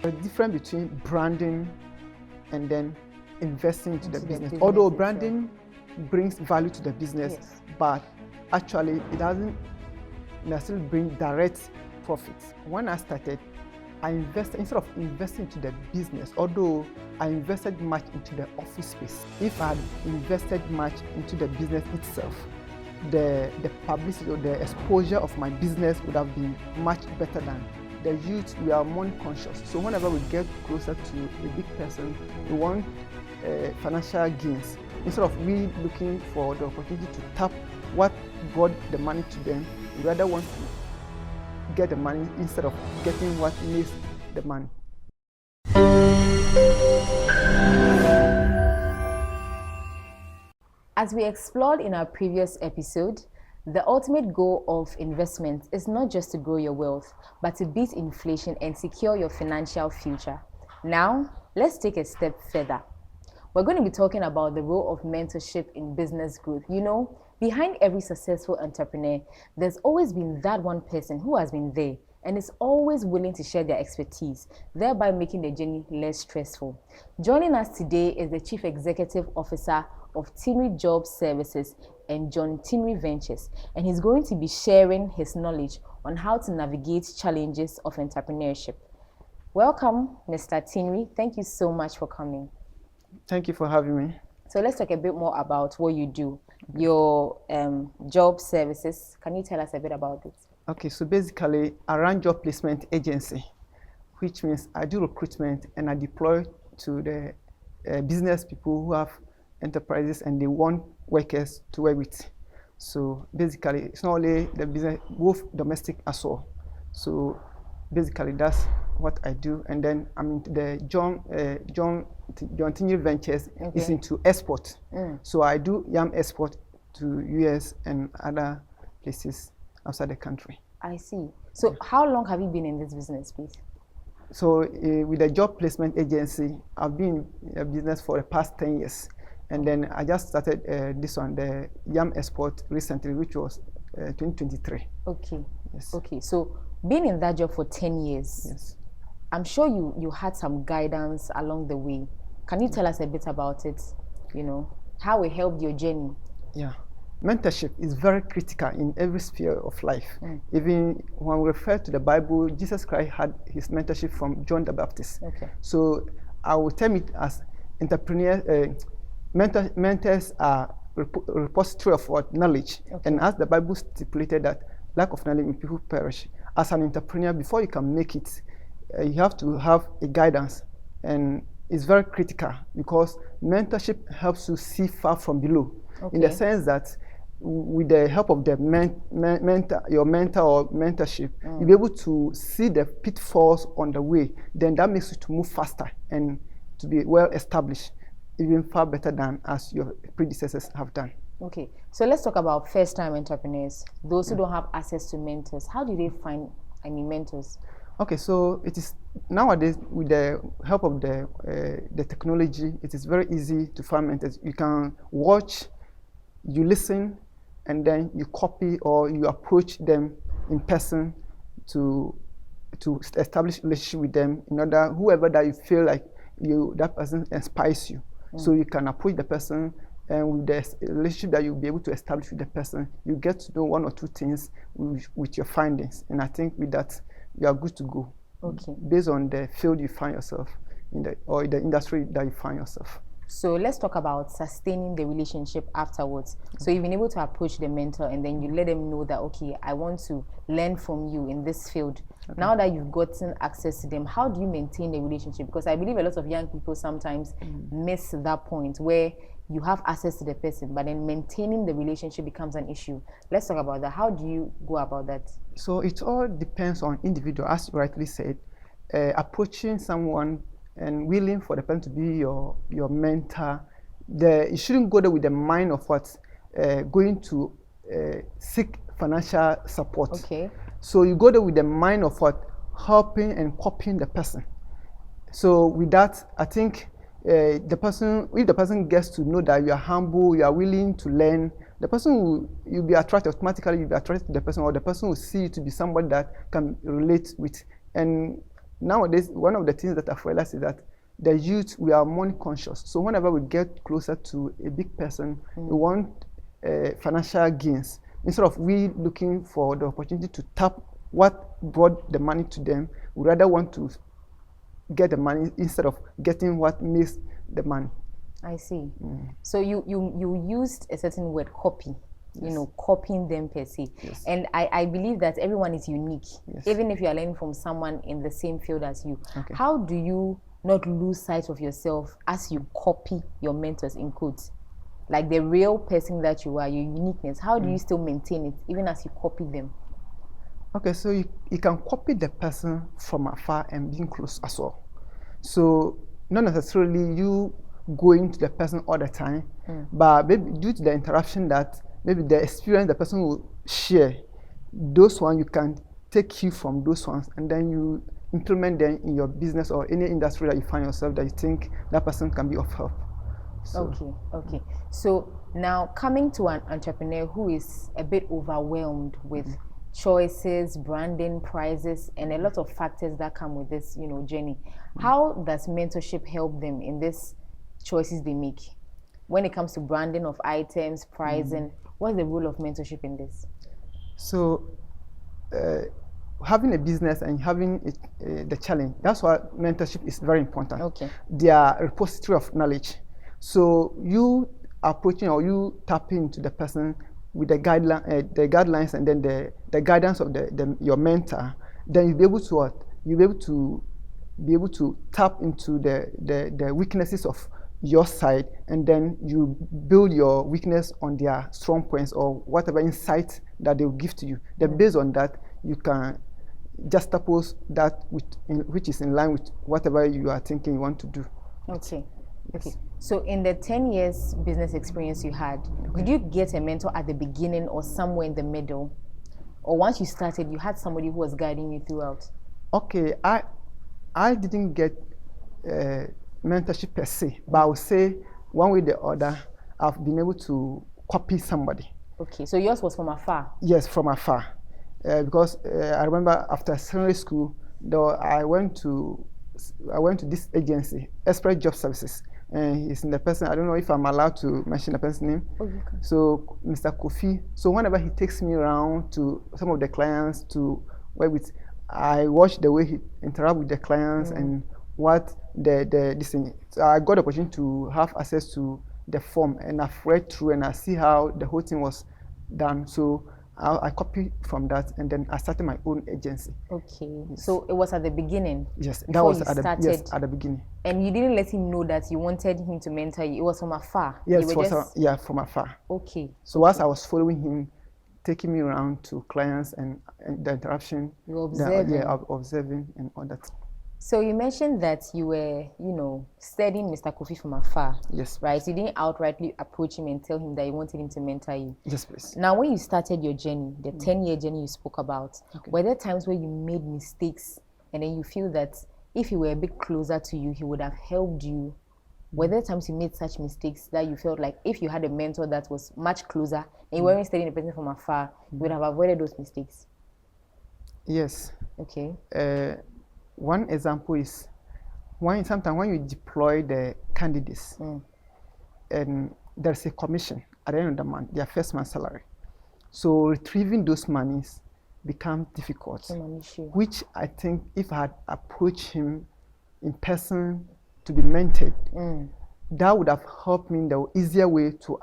The difference between branding and then investing into the business. Although branding brings value to the business, Yes. but actually it doesn't necessarily bring direct profits. When I started, I invested, instead of investing into the business, although I invested much into the office space. If I had invested much into the business itself, the publicity or the exposure of my business would have been much better than the youth. We are money conscious. So whenever we get closer to a big person, we want financial gains. Instead of we looking for the opportunity to tap what brought the money to them, we rather want to get the money instead of getting what needs the money. As we explored in our previous episode, the ultimate goal of investment is not just to grow your wealth, but to beat inflation and secure your financial future. Now, let's take a step further. We're going to be talking about the role of mentorship in business growth. You know, behind every successful entrepreneur, there's always been that one person who has been there and is always willing to share their expertise, thereby making the journey less stressful. Joining us today is the Chief Executive Officer of Tinyiri Job Services and Tinyiri Ventures, and he's going to be sharing his knowledge on how to navigate challenges of entrepreneurship. Welcome, Mr. Tinyiri. Thank you so much for coming. Thank you for having me. So let's talk a bit more about what you do, your job services. Can you tell us a bit about it? Okay, so basically I run job placement agency, which means I do recruitment and I deploy to the business people who have enterprises and they want workers to work with. So basically it's not only the business, both domestic as well. So basically that's what I do. And then I'm into the John Tinyiri Ventures is into export. So I do yam export to US and other places outside the country. I see. So how long have you been in this business, please? So with the job placement agency, I've been in a business for the past 10 years. And then I just started this one, the yam export recently, which was 2023. Okay. Yes. Okay. So being in that job for 10 years, Yes. I'm sure you had some guidance along the way. Can you tell us a bit about it? You know, how it helped your journey? Yeah. Mentorship is very critical in every sphere of life. Even when we refer to the Bible, Jesus Christ had his mentorship from John the Baptist. Okay. So I will term it as mentors are repository of what? Knowledge. Okay. And as the Bible stipulated that lack of knowledge makes people perish. As an entrepreneur, before you can make it, you have to have a guidance. And it's very critical because mentorship helps you see far from below. Okay. In the sense that with the help of the your mentor or mentorship, you'll be able to see the pitfalls on the way. Then that makes you to move faster and to be well established, even far better than as your predecessors have done. Okay, so let's talk about first-time entrepreneurs, those who don't have access to mentors. How do they find, mentors? Okay, so it is nowadays with the help of the technology, it is very easy to find mentors. You can watch, you listen, and then you copy or you approach them in person to establish a relationship with them in order, whoever that you feel like that person inspires you. So you can approach the person, and with the relationship that you'll be able to establish with the person, you get to know one or two things with your findings. And I think with that, you are good to go. Okay. Based on the field you find yourself in or the industry that you find yourself. So let's talk about sustaining the relationship afterwards. So you've been able to approach the mentor and then you let them know that, okay, I want to learn from you in this field. Okay. Now that you've gotten access to them, how do you maintain the relationship? Because I believe a lot of young people sometimes miss that point where you have access to the person, but then maintaining the relationship becomes an issue. Let's talk about that. How do you go about that? So it all depends on individual, as you rightly said. Approaching someone and willing for the person to be your mentor, you shouldn't go there with the mind of what going to seek financial support. Okay. So you go there with the mind of what helping and copying the person. So with that, I think if the person gets to know that you are humble, you are willing to learn, the person you'll be attracted automatically. You'll be attracted to the person, or the person will see you to be somebody that can relate with. And nowadays, one of the things that I've realized is that the youth, we are money conscious. So whenever we get closer to a big person, we want financial gains. Instead of we looking for the opportunity to tap what brought the money to them, we rather want to get the money instead of getting what makes the money. I see. So you used a certain word, copy. You know, copying them per se. Yes. And I believe that everyone is unique, Yes. even if you are learning from someone in the same field as you. Okay. How do you not lose sight of yourself as you copy your mentors, in quotes? Like the real person that you are, your uniqueness, how do you still maintain it even as you copy them? Okay, so you can copy the person from afar and being close as well. So not necessarily you going to the person all the time, but maybe due to the interaction that maybe the experience the person will share, those ones you can take cue from those ones and then you implement them in your business or any industry that you find yourself that you think that person can be of help. So, Okay. So now coming to an entrepreneur who is a bit overwhelmed with choices, branding, prices, and a lot of factors that come with this, you know, journey. How does mentorship help them in these choices they make? When it comes to branding of items, pricing, what's the role of mentorship in this? So having a business and having the challenge, that's why mentorship is very important. Okay. They are a repository of knowledge. So you approaching or you tapping into the person with the guidelines and then the guidance of your mentor, then you'll be able to what? You'll be able to tap into the weaknesses of your side, and then you build your weakness on their strong points or whatever insight that they will give to you. Then based on that, you can just suppose that which is in line with whatever you are thinking you want to do. Okay. Yes. Okay. So in the 10 years business experience you had, did you get a mentor at the beginning or somewhere in the middle? Or once you started, you had somebody who was guiding you throughout? Okay, I didn't get mentorship per se, but I would say one way or the other, I've been able to copy somebody. Okay, so yours was from afar? Yes, from afar. Because I remember after secondary school, though, I went to this agency, Express Job Services, and he's in the person. I don't know if I'm allowed to mention the person's name. Oh, you can. So Mr. Kofi. So whenever he takes me around to some of the clients to work with, I watch the way he interact with the clients and what this thing. So I got the opportunity to have access to the form, and I've read through and I see how the whole thing was done. So I copied from that, and then I started my own agency. Okay, Yes. So it was at the beginning? Yes, that Before was you at the beginning. And you didn't let him know that you wanted him to mentor you? It was from afar? Yes, You it were was just... from afar. Okay. So as I was following him, taking me around to clients and the interaction, You were observing? observing and all that. So you mentioned that you were, studying Mr. Kofi from afar. Yes. Right? You didn't outrightly approach him and tell him that you wanted him to mentor you. Yes, please. Now, when you started your journey, the 10-year journey you spoke about, were there times where you made mistakes and then you feel that if he were a bit closer to you, he would have helped you? Were there times you made such mistakes that you felt like if you had a mentor that was much closer and you weren't studying the person from afar, you would have avoided those mistakes? Yes. Okay. One example is sometimes when you deploy the candidates and there's a commission at the end of the month, their first month's salary. So retrieving those monies becomes difficult, which I think if I had approached him in person to be mentored, that would have helped me in the easier way to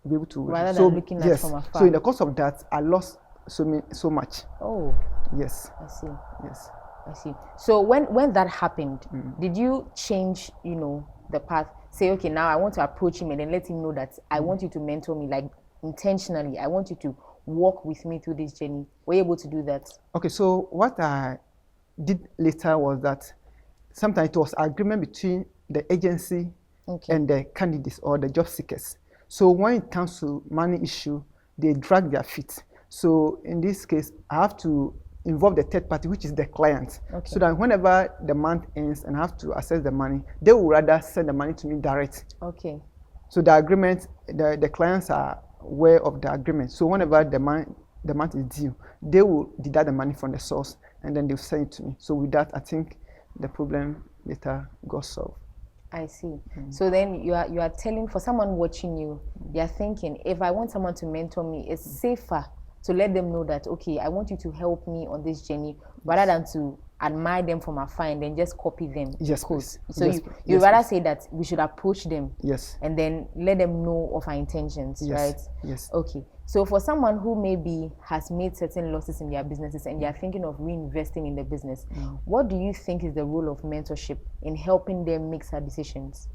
be able to. Rather than looking at from afar. So in the course of that, I lost so much. Oh. Yes. I see. Yes. I see. So when that happened, did you change, the path? Say, okay, now I want to approach him and then let him know that I want you to mentor me, like intentionally. I want you to walk with me through this journey. Were you able to do that? Okay, so what I did later was that sometimes it was agreement between the agency and the candidates or the job seekers. So when it comes to money issue, they drag their feet. So in this case, I have to involve the third party, which is the client, so that whenever the month ends and I have to access the money, they will rather send the money to me direct. Okay. So the agreement, the clients are aware of the agreement. So whenever the month is due, they will deduct the money from the source and then they'll send it to me. So with that, I think the problem later got solved. I see. So then you are telling, for someone watching you, they are thinking, if I want someone to mentor me, it's safer to let them know that, okay, I want you to help me on this journey, rather than to admire them from afar and then just copy them. Yes, please. So yes, you yes, rather please. say that we should approach them, Yes. and then let them know of our intentions, Yes. right? Yes. Okay. So for someone who maybe has made certain losses in their businesses and they are thinking of reinvesting in the business, what do you think is the role of mentorship in helping them make such decisions,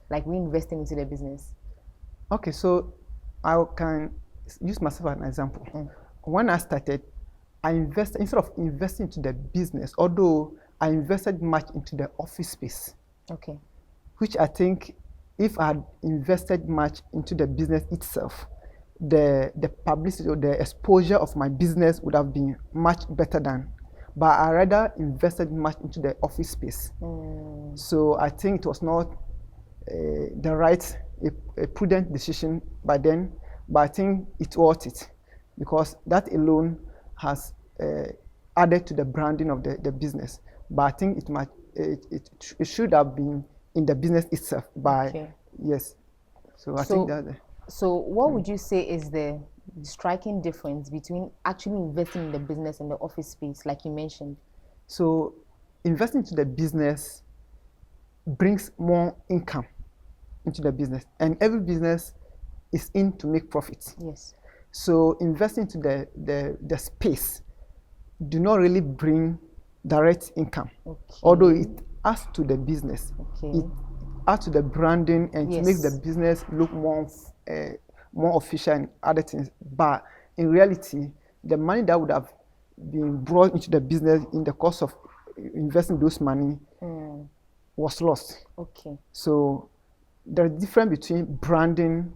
like reinvesting into the business? Okay, so I can use myself as an example. When I started, I invested, instead of investing into the business, although I invested much into the office space. Okay. Which I think if I had invested much into the business itself, the publicity or the exposure of my business would have been much better than. But I rather invested much into the office space. So I think it was not the right, a prudent decision by then, but I think it's worth it because that alone has added to the branding of the business. But I think it should have been in the business itself by, yes. So I think that. So what would you say is the striking difference between actually investing in the business and the office space, like you mentioned? So investing into the business brings more income into the business, and every business is in to make profits. Yes. So investing into the space do not really bring direct income, although it adds to the business. It adds to the branding and to make the business look more official and other things. But in reality, the money that would have been brought into the business in the course of investing those money was lost. Okay. So there's a difference between branding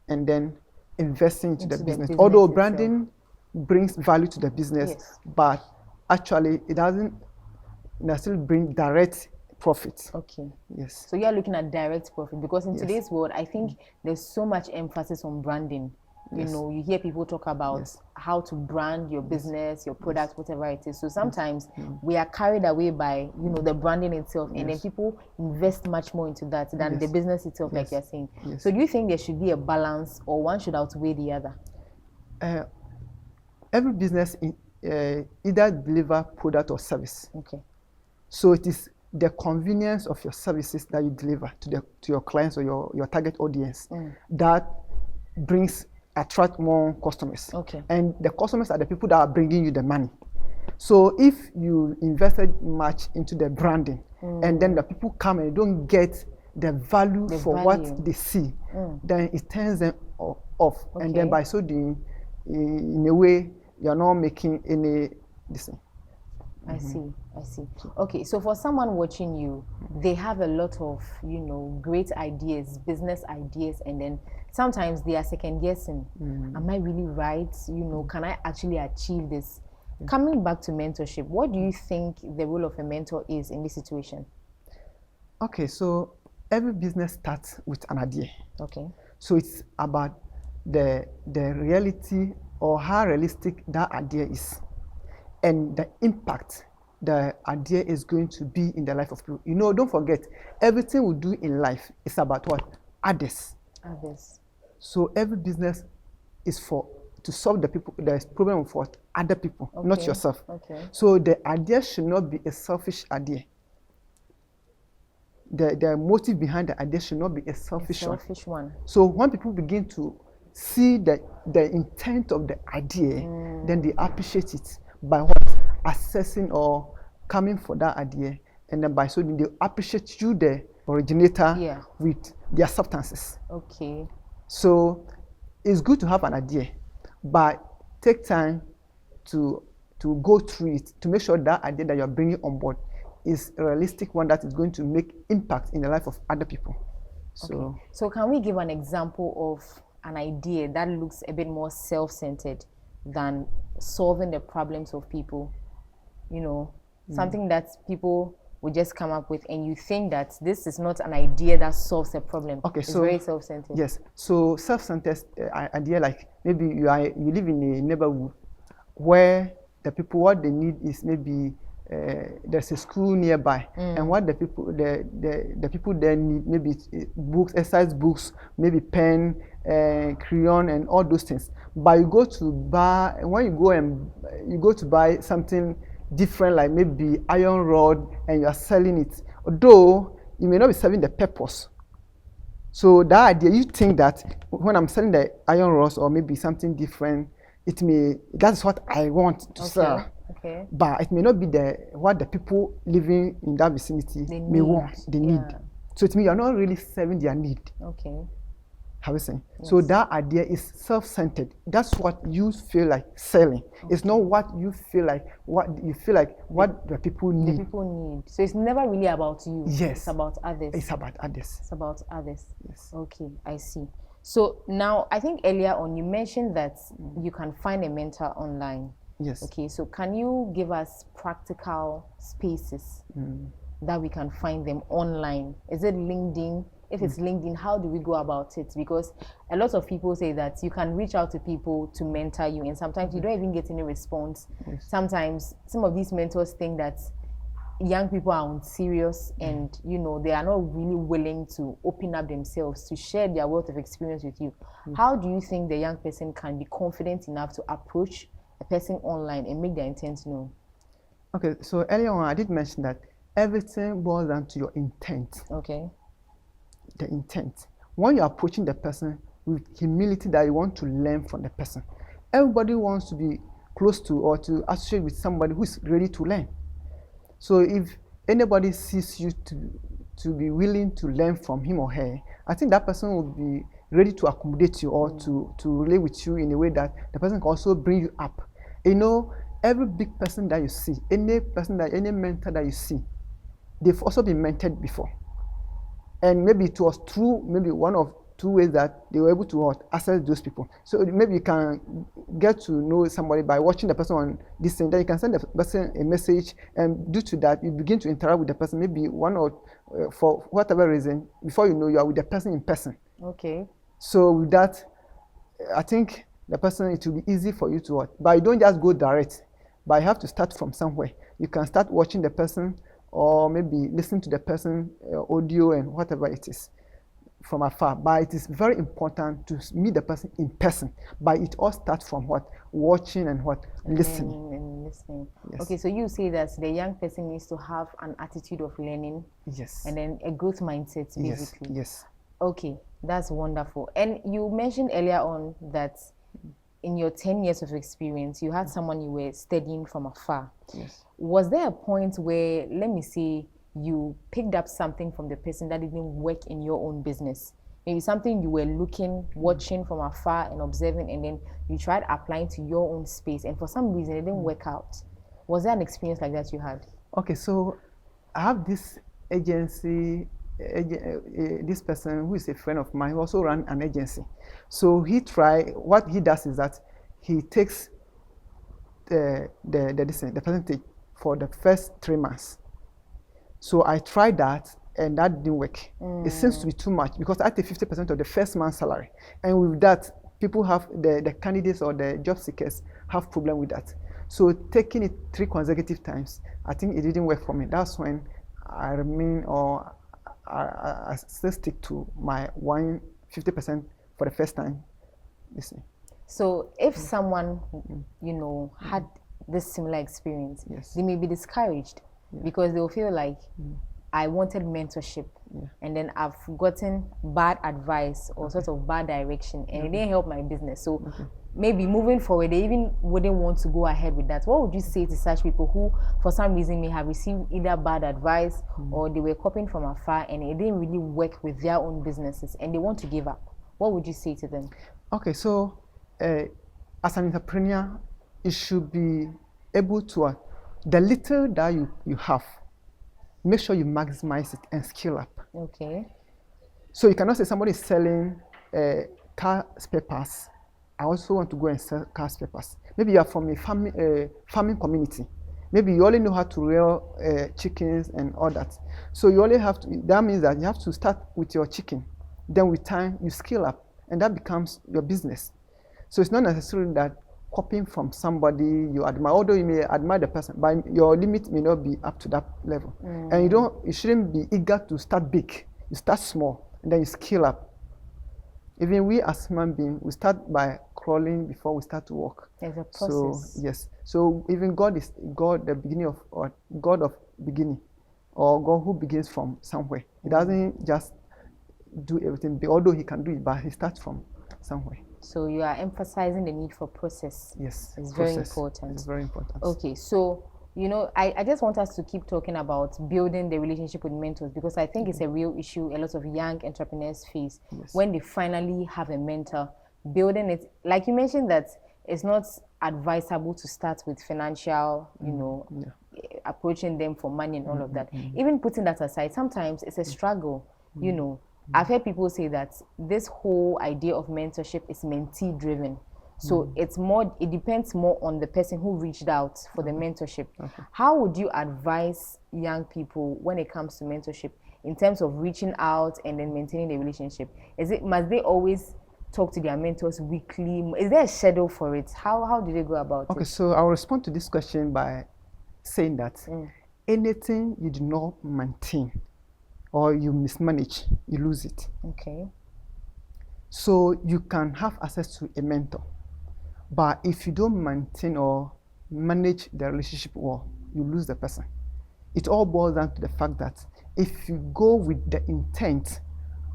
and then investing into the business. Although branding brings value to the business, but actually it doesn't necessarily bring direct profit. Okay. Yes. So you are looking at direct profit because in today's world, I think there's so much emphasis on branding. You know, you hear people talk about how to brand your business, your product, whatever it is. So sometimes we are carried away by, you know, the branding itself, and then people invest much more into that than the business itself, like you're saying. So do you think there should be a balance, or one should outweigh the other? Every business either deliver product or service. Okay. So it is the convenience of your services that you deliver to your clients or your target audience that attract more customers. Okay. And the customers are the people that are bringing you the money. So if you invested much into the branding and then the people come and don't get the value what they see, then it turns them off. Okay. And then by so doing, in a way, you're not making any decision. I see. Okay, so for someone watching you, they have a lot of, you know, great ideas, business ideas, and then sometimes they are second guessing. Am I really right? You know, can I actually achieve this? Coming back to mentorship, what do you think the role of a mentor is in this situation? Okay, so every business starts with an idea. Okay. So it's about the reality or how realistic that idea is, and the impact the idea is going to be in the life of people. You know, don't forget, everything we do in life is about what? Others. So every business is to solve the problem for other people, not yourself. Okay. So the idea should not be a selfish idea. The motive behind the idea should not be a selfish one. So when people begin to see the intent of the idea, then they appreciate it by what? Assessing or coming for that idea, and then by so they appreciate you, the originator, with their substances. Okay. So it's good to have an idea, but take time to go through it to make sure that idea that you're bringing on board is a realistic one that is going to make impact in the life of other people. So can we give an example of an idea that looks a bit more self-centered than solving the problems of people? You know, something that people would just come up with, and you think that this is not an idea that solves a problem. Okay, it's very self-centered. Yes, so self-centered idea, like maybe you live in a neighborhood where the people, what they need is maybe there's a school nearby, and what the people there need, maybe books, exercise books, maybe pen, crayon, and all those things. But you go to buy, when you go to buy something different, like maybe iron rod, and you are selling it, although you may not be serving the purpose. So that idea, you think that when I'm selling the iron rods or maybe something different, that's what I want to sell. Okay. But it may not be what the people living in that vicinity may want, they need. So it means you're not really serving their need. Okay. Have you seen? Yes. So that idea is self-centered. That's what you feel like selling. Okay. It's not what you feel like, what the people need. The people need. So it's never really about you. Yes. It's about others. It's about others. It's about others. Yes. Okay, I see. So now, I think earlier on you mentioned that you can find a mentor online. Yes. Okay, so can you give us practical spaces that we can find them online? Is it LinkedIn? If it's LinkedIn, how do we go about it? Because a lot of people say that you can reach out to people to mentor you, and sometimes you don't even get any response. Yes. Sometimes some of these mentors think that young people are unserious and they are not really willing to open up themselves to share their wealth of experience with you. How do you think the young person can be confident enough to approach a person online and make their intent known? Okay, so earlier on I did mention that everything boils down to your intent. Okay. The intent. When you're approaching the person with humility that you want to learn from the person, everybody wants to be close to or to associate with somebody who is ready to learn. So if anybody sees you to be willing to learn from him or her, I think that person will be ready to accommodate you or to relate with you in a way that the person can also bring you up. Every big person that you see, any mentor that you see, they've also been mentored before. And maybe it was through maybe one of two ways that they were able to access those people. So maybe you can get to know somebody by watching the person on this thing. Then you can send the person a message, and due to that, you begin to interact with the person. Maybe one or for whatever reason, before you know, you are with the person in person. Okay. So with that, I think the person, it will be easy for you to watch. But you don't just go direct. But you have to start from somewhere. You can start watching the person, or maybe listen to the person audio and whatever it is from afar. But it is very important to meet the person in person. But it all starts from what? Watching and what? Listening. And listening. Yes. Okay, so you say that the young person needs to have an attitude of learning. Yes. And then a growth mindset, basically. Yes. Okay, that's wonderful. And you mentioned earlier on that in your 10 years of experience, you had someone you were studying from afar. Yes. Was there a point where, let me say, you picked up something from the person that didn't work in your own business? Maybe something you were watching from afar and observing, and then you tried applying to your own space, and for some reason it didn't work out. Was there an experience like that you had? Okay, so I have this agency, this person who is a friend of mine who also ran an agency. So what he does is that he takes the percentage for the first 3 months. So I tried that, and that didn't work. It seems to be too much because I take 50% of the first month's salary. And with that, people have, the candidates or the job seekers have problem with that. So taking it 3 consecutive times, I think it didn't work for me. That's when I I still stick to my 50% for the first time. Listen. So if someone, had this similar experience, yes, they may be discouraged because they will feel like, I wanted mentorship, and then I've gotten bad advice or sort of bad direction, and it didn't help my business. So maybe moving forward, they even wouldn't want to go ahead with that. What would you say to such people who, for some reason, may have received either bad advice or they were copying from afar and it didn't really work with their own businesses and they want to give up? What would you say to them? Okay, so as an entrepreneur, you should be able to, the little that you have, make sure you maximize it and scale up. Okay. So you cannot say somebody is selling car spare parts. I also want to go and sell car spare parts. Maybe you are from a farming community. Maybe you only know how to rear chickens and all that. So you only have to, that means that you have to start with your chicken. Then with time, you scale up and that becomes your business. So it's not necessarily that copying from somebody you admire, although you may admire the person, but your limit may not be up to that level. And you shouldn't be eager to start big. You start small, and then you scale up. Even we as human beings, we start by crawling before we start to walk. There's a process. So yes. So even God is God, the beginning of, or God of beginning, or God who begins from somewhere. He doesn't just do everything, although he can do it, but he starts from somewhere. So you are emphasizing the need for process. Yes, it's very important. It's very important. Okay, so I just want us to keep talking about building the relationship with mentors, because I think it's a real issue a lot of young entrepreneurs face when they finally have a mentor. Building it, like you mentioned, that it's not advisable to start with financial, approaching them for money and all of that. Even putting that aside, sometimes it's a struggle, I've heard people say that this whole idea of mentorship is mentee driven. So it depends more on the person who reached out for the mentorship. How would you advise young people when it comes to mentorship in terms of reaching out and then maintaining the relationship? Must they always talk to their mentors weekly? Is there a schedule for it? How do they go about it? Okay, so I'll respond to this question by saying that anything you do not maintain or you mismanage, you lose it. Okay. So you can have access to a mentor, but if you don't maintain or manage the relationship well, you lose the person. It all boils down to the fact that if you go with the intent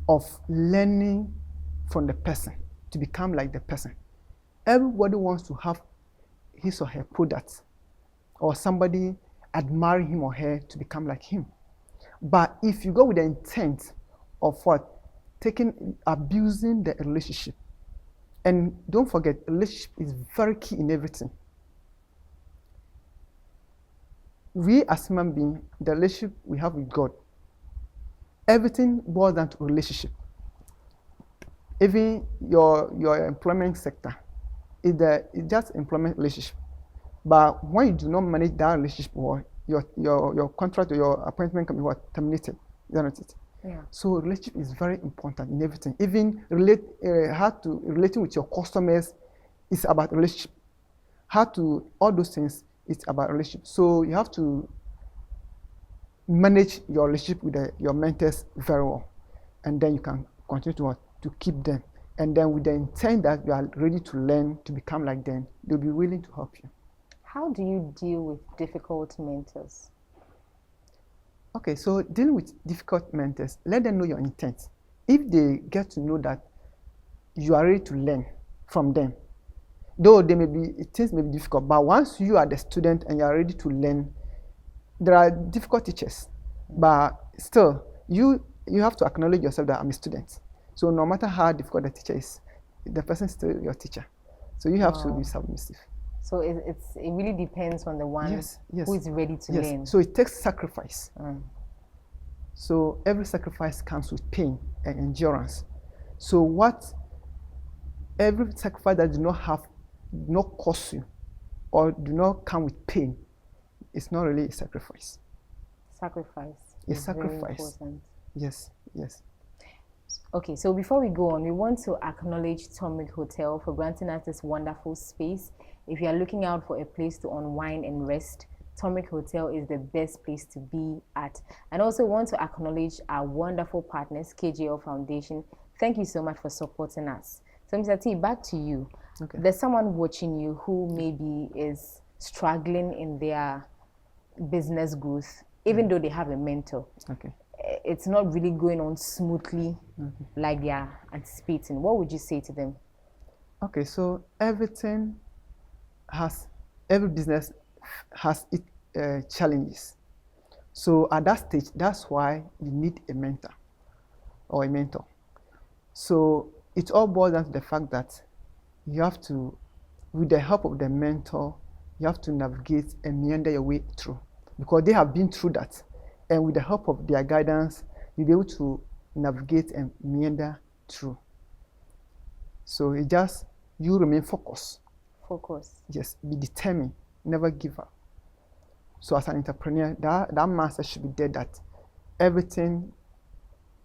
of learning from the person to become like the person, everybody wants to have his or her product, or somebody admiring him or her to become like him. But if you go with the intent of abusing the relationship, and don't forget, relationship is very key in everything. We as human beings, the relationship we have with God, everything boils down to relationship. Even your employment sector, it's just employment relationship. But when you do not manage that relationship, or your contract or your appointment can be terminated, isn't it? Yeah. So relationship is very important in everything. Even relating with your customers is about relationship. All those things, it's about relationship. So you have to manage your relationship with your mentors very well, and then you can continue to keep them. And then with the intent that you are ready to learn to become like them, they'll be willing to help you. How do you deal with difficult mentors? Okay, so dealing with difficult mentors, let them know your intent. If they get to know that you are ready to learn from them, though things may be difficult, but once you are the student and you are ready to learn, there are difficult teachers, but still, you have to acknowledge yourself that I'm a student. So no matter how difficult the teacher is, the person is still your teacher. So you have to be submissive. So it really depends on the one who is ready to learn. So it takes sacrifice. So every sacrifice comes with pain and endurance. So every sacrifice that do not cost you or do not come with pain, it's not really a sacrifice. Sacrifice. It's sacrifice. Very important. Yes. Okay, so before we go on, we want to acknowledge Atomic Hotel for granting us this wonderful space. If you are looking out for a place to unwind and rest, Atomic Hotel is the best place to be at. And also want to acknowledge our wonderful partners, KJL Foundation. Thank you so much for supporting us. So Mr. T, back to you. Okay. There's someone watching you who maybe is struggling in their business growth, even though they have a mentor. Okay. It's not really going on smoothly like they are anticipating. What would you say to them? Okay, so every business has its challenges. So at that stage, that's why you need a mentor or a mentor. So it all boils down to the fact that you have to, with the help of the mentor, you have to navigate and meander your way through, because they have been through that. And with the help of their guidance, you'll be able to navigate and meander through. So you remain focused. Focus. Yes, be determined, never give up. So as an entrepreneur, that mindset should be there, that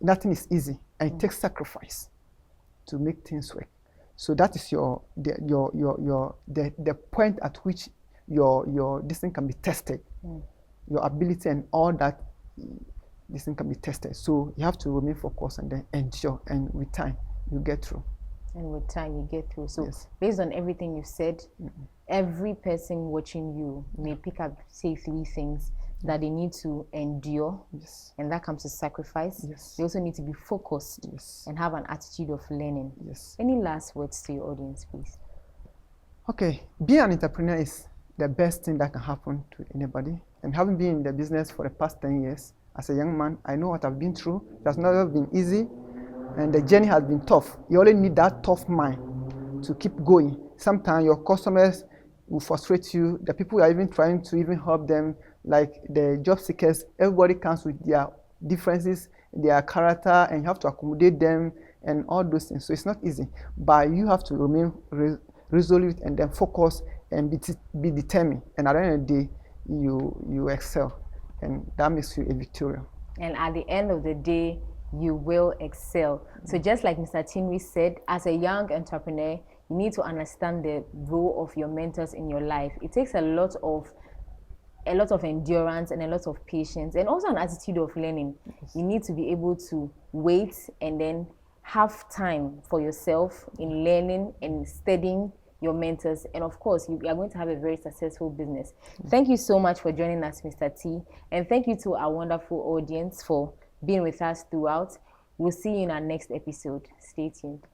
nothing is easy, and it takes sacrifice to make things work. So that is the point at which your this thing can be tested, your ability and all that. This thing can be tested. So you have to remain focused and then endure, and with time you get through. And with time you get through. So Yes. based on everything you said, every person watching you may pick up, say, 3 things that they need to endure. Yes. And that comes to sacrifice. Yes. They also need to be focused. Yes. And have an attitude of learning. Yes. Any last words to your audience, please? Okay, being an entrepreneur is the best thing that can happen to anybody. And having been in the business for the past 10 years, as a young man, I know what I've been through. It has never been easy, and the journey has been tough. You only need that tough mind to keep going. Sometimes your customers will frustrate you. The people you are even trying to even help them, like the job seekers, everybody comes with their differences, their character, and you have to accommodate them and all those things. So it's not easy, but you have to remain resolute and then focus and be determined. And at the end of the day, you excel, and that makes you a victorious. And at the end of the day, you will excel. So just like Mr. Tinyiri said, as a young entrepreneur, you need to understand the role of your mentors in your life. It takes a lot of endurance and a lot of patience, and also an attitude of learning. Yes. You need to be able to wait and then have time for yourself in learning and studying your mentors, and of course you are going to have a very successful business. Thank you so much for joining us, Mr. T, and thank you to our wonderful audience for being with us throughout. We'll see you in our next episode. Stay tuned.